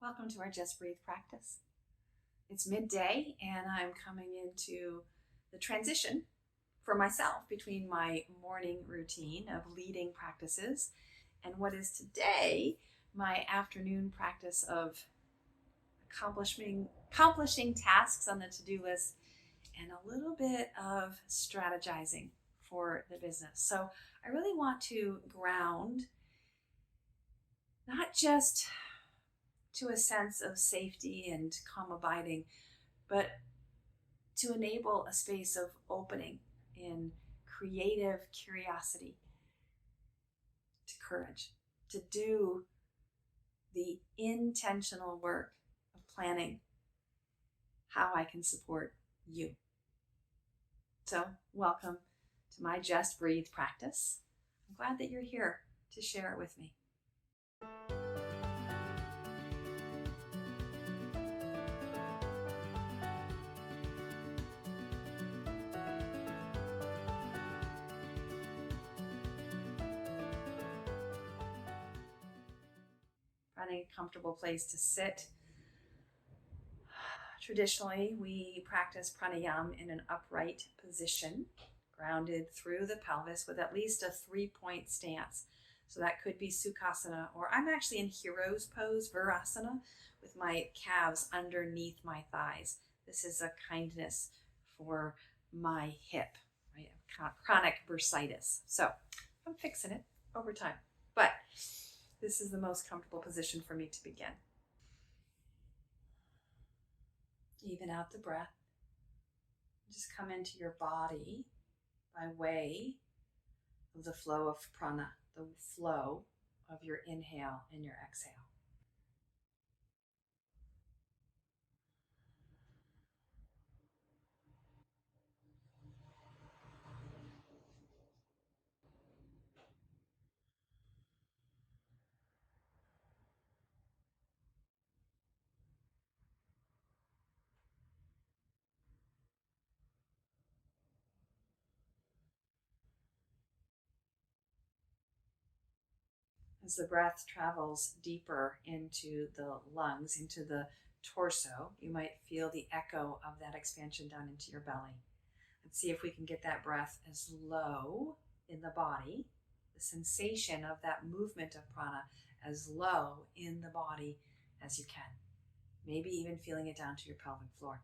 Welcome to our Just Breathe practice. It's midday and I'm coming into the transition for myself between my morning routine of leading practices and what is today my afternoon practice of accomplishing tasks on the to-do list and a little bit of strategizing for the business. So I really want to ground not just to a sense of safety and calm abiding, but to enable a space of opening in creative curiosity, to courage, to do the intentional work of planning how I can support you. So, welcome to my Just Breathe practice. I'm glad that you're here to share it with me. Finding a comfortable place to sit. Traditionally, we practice pranayama in an upright position, grounded through the pelvis with at least a 3-point stance. So that could be Sukhasana, or I'm actually in Hero's Pose, Virasana, with my calves underneath my thighs. This is a kindness for my hip, right? Chronic bursitis. So I'm fixing it over time. But this is the most comfortable position for me to begin. Even out the breath. Just come into your body by way of the flow of prana, the flow of your inhale and your exhale. As the breath travels deeper into the lungs, into the torso, you might feel the echo of that expansion down into your belly. Let's see if we can get that breath as low in the body, the sensation of that movement of prana as low in the body as you can. Maybe even feeling it down to your pelvic floor.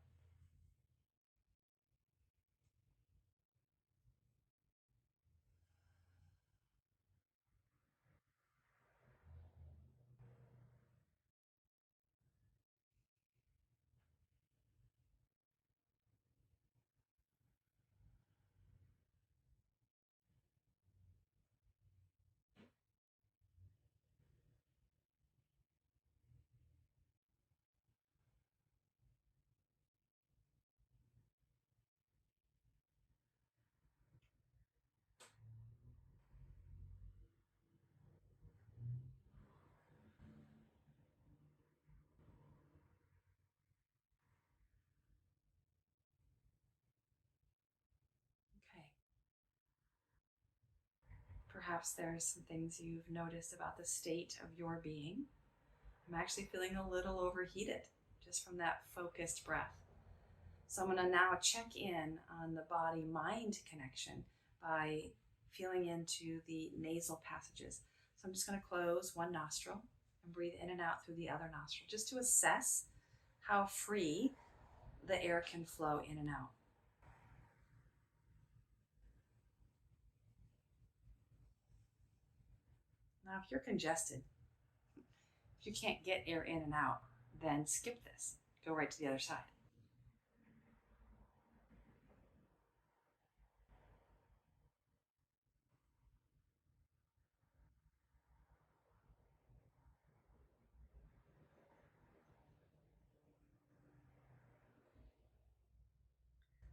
Okay. Perhaps there's some things you've noticed about the state of your being. I'm actually feeling a little overheated just from that focused breath. So I'm going to now check in on the body-mind connection by feeling into the nasal passages. So I'm just going to close one nostril and breathe in and out through the other nostril just to assess how free the air can flow in and out. Now, if you're congested, if you can't get air in and out, then skip this. Go right to the other side.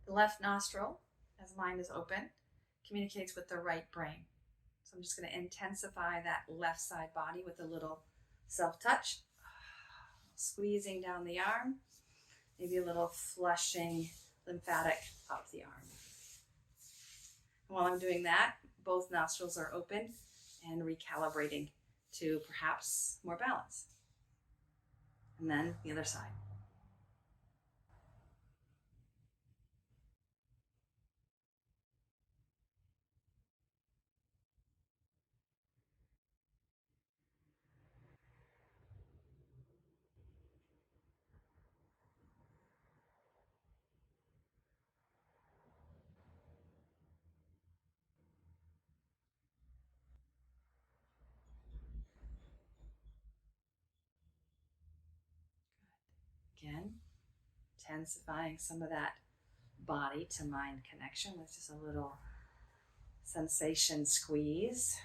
The left nostril, as mine is open, communicates with the right brain. So I'm just going to intensify that left side body with a little self-touch. Squeezing down the arm, maybe a little flushing lymphatic up the arm. And while I'm doing that, both nostrils are open and recalibrating to perhaps more balance. And then the other side. Again, intensifying some of that body to mind connection with just a little sensation squeeze.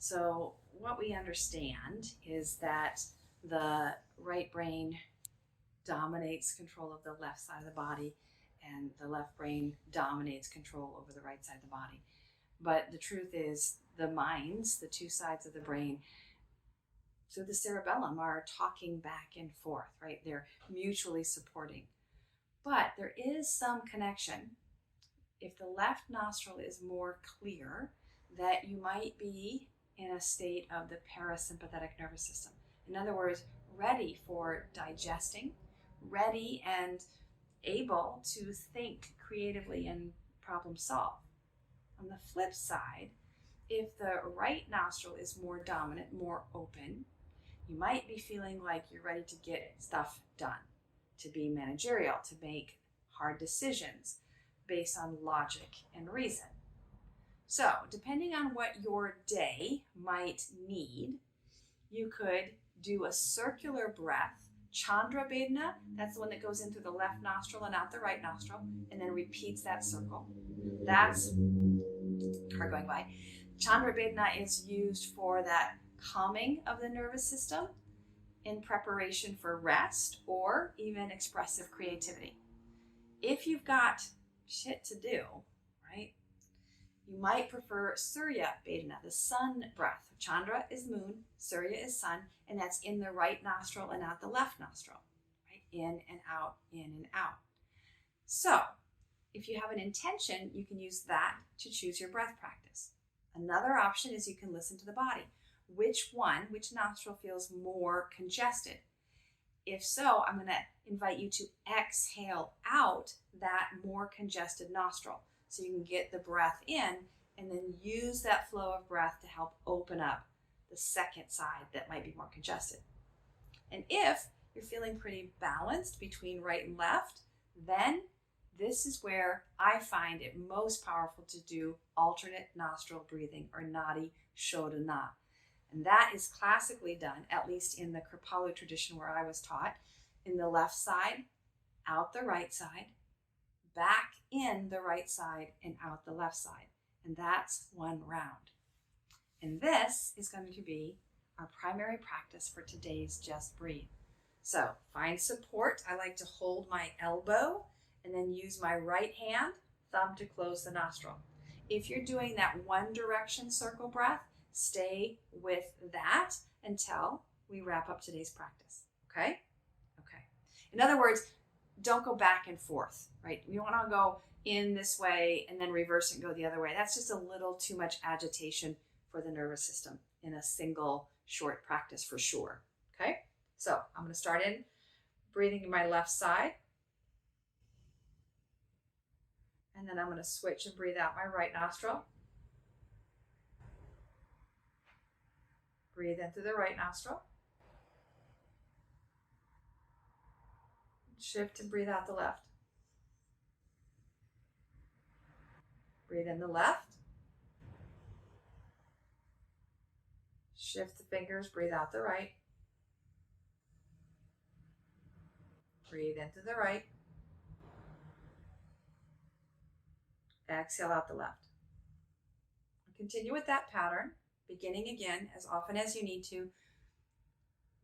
So, what we understand is that the right brain dominates control of the left side of the body, and the left brain dominates control over the right side of the body. But the truth is, the minds, the two sides of the brain, through the cerebellum, are talking back and forth, right? They're mutually supporting. But there is some connection. If the left nostril is more clear, that you might be in a state of the parasympathetic nervous system. In other words, ready for digesting, ready and able to think creatively and problem solve. On the flip side, if the right nostril is more dominant, more open, you might be feeling like you're ready to get stuff done, to be managerial, to make hard decisions based on logic and reason. So, depending on what your day might need, you could do a circular breath. Chandra Vedana, that's the one that goes in through the left nostril and out the right nostril, and then repeats that circle. That's car going by. Chandra Vedana is used for that calming of the nervous system in preparation for rest or even expressive creativity. If you've got shit to do, right, you might prefer Surya Vedana, the sun breath. Chandra is moon, Surya is sun, and that's in the right nostril and out the left nostril, right? In and out, in and out. So, if you have an intention, you can use that to choose your breath practice. Another option is you can listen to the body. Which nostril feels more congested? If so, I'm going to invite you to exhale out that more congested nostril so you can get the breath in and then use that flow of breath to help open up the second side that might be more congested. And if you're feeling pretty balanced between right and left, then this is where I find it most powerful to do alternate nostril breathing, or Nadi Shodhana. And that is classically done, at least in the Kripalu tradition where I was taught, in the left side, out the right side, back in the right side, and out the left side. And that's one round. And this is going to be our primary practice for today's Just Breathe. So find support. I like to hold my elbow and then use my right hand, thumb to close the nostril. If you're doing that one direction circle breath, stay with that until we wrap up today's practice. Okay? Okay. In other words, don't go back and forth, right? You don't want to go in this way and then reverse and go the other way. That's just a little too much agitation for the nervous system in a single short practice for sure. Okay? So I'm going to start in breathing in my left side. And then I'm going to switch and breathe out my right nostril. Breathe in through the right nostril. Shift and breathe out the left. Breathe in the left. Shift the fingers, breathe out the right. Breathe into the right. Exhale out the left. Continue with that pattern, beginning again as often as you need to,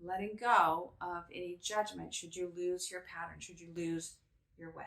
letting go of any judgment should you lose your pattern, should you lose your way.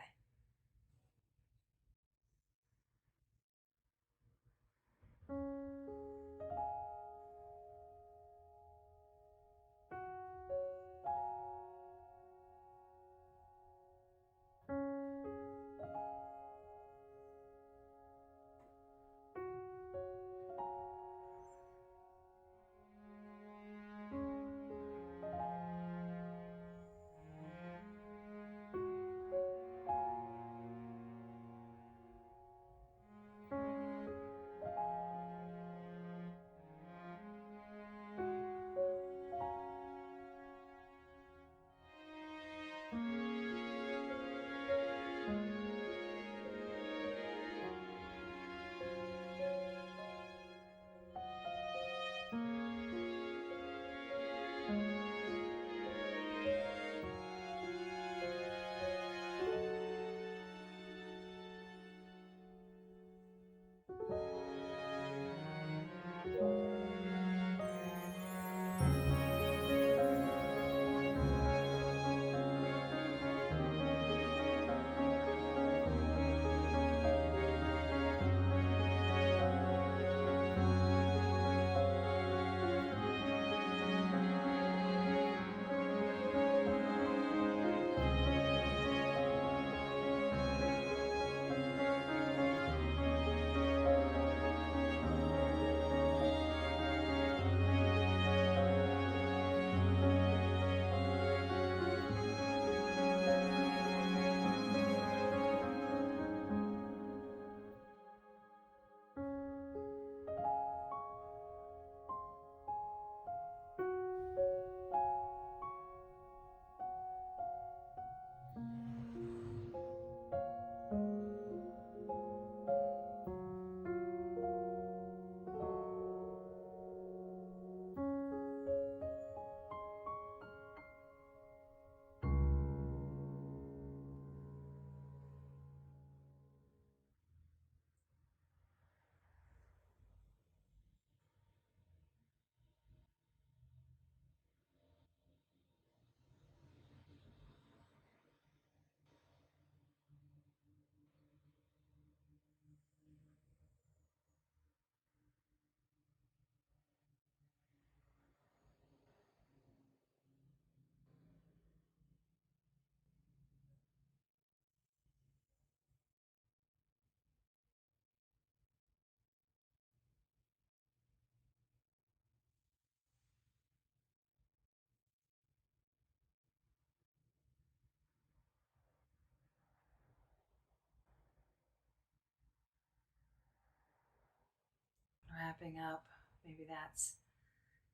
wrapping up. Maybe that's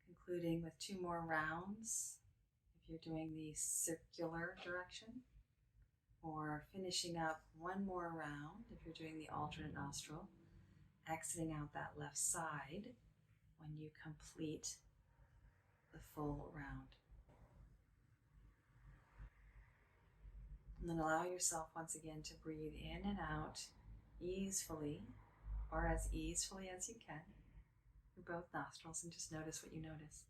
concluding with 2 more rounds if you're doing the circular direction, or finishing up 1 more round if you're doing the alternate nostril, exiting out that left side when you complete the full round. And then allow yourself once again to breathe in and out easefully, or as easefully as you can, through both nostrils, and just notice what you notice.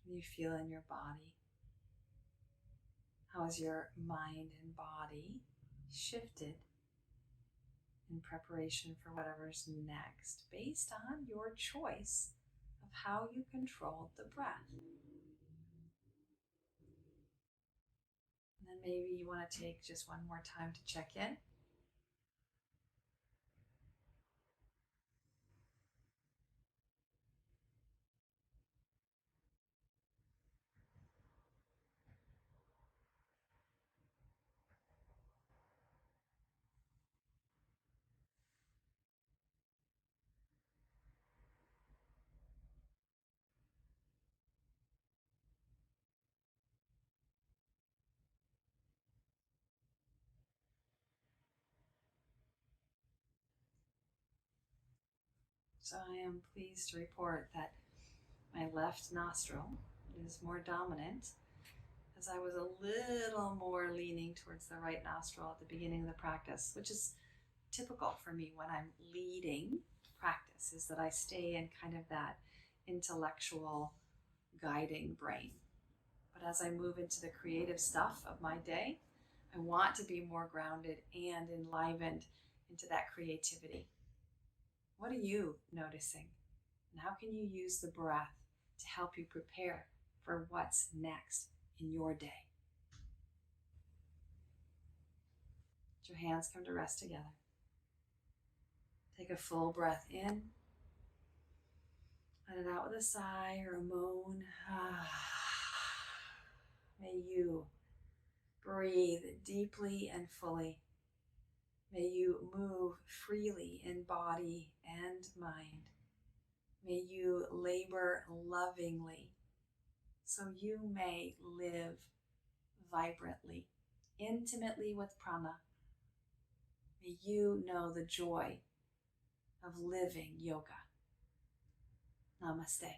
What do you feel in your body? How has your mind and body shifted in preparation for whatever's next, based on your choice of how you controlled the breath? And then maybe you want to take just one more time to check in. So I am pleased to report that my left nostril is more dominant, as I was a little more leaning towards the right nostril at the beginning of the practice, which is typical for me when I'm leading practice, is that I stay in kind of that intellectual guiding brain. But as I move into the creative stuff of my day, I want to be more grounded and enlivened into that creativity. What are you noticing? And how can you use the breath to help you prepare for what's next in your day? Let your hands come to rest together. Take a full breath in. Let it out with a sigh or a moan. May you breathe deeply and fully. May you move freely in body and mind. May you labor lovingly so you may live vibrantly, intimately with prana. May you know the joy of living yoga. Namaste.